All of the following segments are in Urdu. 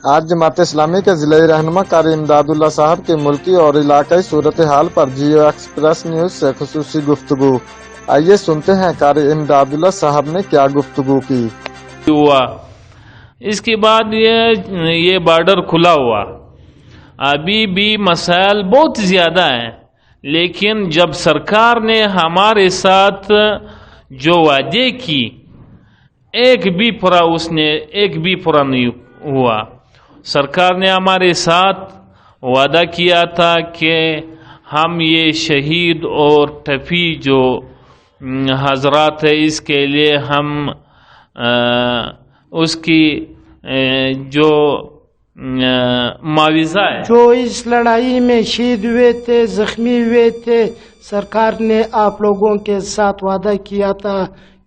آج جماعت اسلامی کے ضلعی رہنما قاری امداداللہ صاحب کی ملکی اور علاقائی صورتحال پر جیو ایکسپریس نیوز سے خصوصی گفتگو۔ آئیے سنتے ہیں قاری امداداللہ صاحب نے کیا گفتگو کی۔ اس کے بعد یہ بارڈر کھلا ہوا، ابھی بھی مسائل بہت زیادہ ہیں، لیکن جب سرکار نے ہمارے ساتھ جو وعدے کی ایک بھی پورا نہیں ہوا۔ سرکار نے ہمارے ساتھ وعدہ کیا تھا کہ ہم یہ شہید اور ٹپی جو حضرات ہے اس کے لیے ہم اس کی جو معاوضہ ہے، جو اس لڑائی میں شہید ہوئے تھے، زخمی ہوئے تھے، سرکار نے آپ لوگوں کے ساتھ وعدہ کیا تھا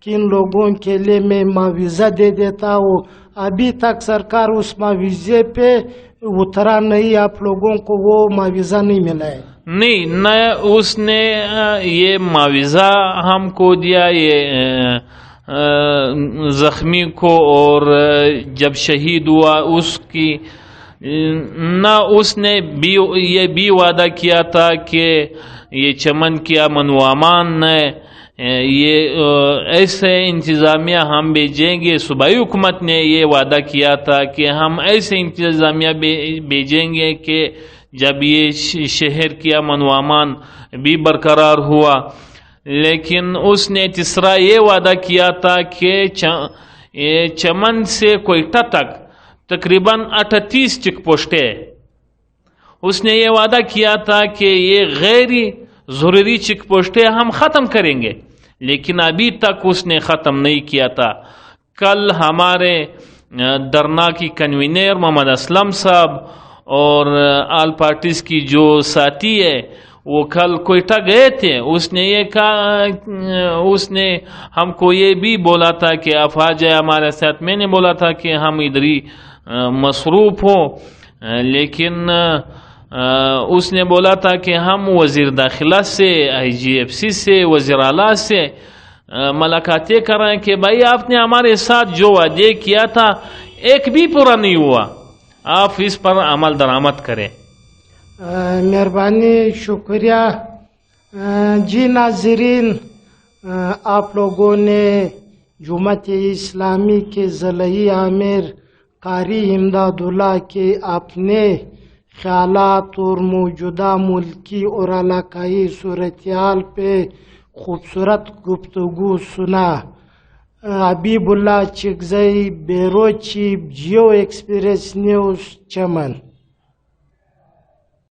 کہ ان لوگوں کے لیے میں معاوضہ دے دیتا ہوں۔ ابھی تک سرکار اس معاوضے پہ اترا نہیں، آپ لوگوں کو وہ معاوضہ نہیں ملا ہے؟ نہیں، نہ اس نے یہ معاوضہ ہم کو دیا، یہ زخمی کو، اور جب شہید ہوا اس کی نہ اس نے یہ بھی وعدہ کیا تھا کہ یہ چمن کیا منوامان نے یہ ایسے انتظامیہ ہم بھیجیں گے۔ صوبائی حکومت نے یہ وعدہ کیا تھا کہ ہم ایسے انتظامیہ بھیجیں گے کہ جب یہ شہر کیا منوامان بھی برقرار ہوا، لیکن اس نے تیسرا یہ وعدہ کیا تھا کہ چمن سے کوئٹہ تک تقریباً 38 چیک پوسٹیں، اس نے یہ وعدہ کیا تھا کہ یہ غیر ضروری چیک پوسٹیں ہم ختم کریں گے، لیکن ابھی تک اس نے ختم نہیں کیا تھا۔ کل ہمارے دھرنا کی کنوینر محمد اسلم صاحب اور آل پارٹیز کی جو ساتھی ہے وہ کل کوئٹہ گئے تھے، اس نے یہ کہا، اس نے ہم کو یہ بھی بولا تھا کہ آپ آ جائے ہمارے ساتھ۔ میں نے بولا تھا کہ ہم ادھر ہی مصروف ہو، لیکن اس نے بولا تھا کہ ہم وزیر داخلہ سے، IGFC سے، وزیر اعلیٰ سے ملاقاتیں کر رہے ہیں کہ بھائی آپ نے ہمارے ساتھ جو وعدے کیا تھا ایک بھی پورا نہیں ہوا، آپ اس پر عمل درآمد کریں۔ مہربانی، شکریہ۔ جی ناظرین، آپ لوگوں نے جماعت اسلامی کے ضلعی آمر قاری امداداللہ کے اپنے خیالات اور موجودہ ملکی اور علاقائی صورتحال پہ خوبصورت گفتگو سنا۔ Habibullah Chakzai, bureau chief, Geo express news, چمن۔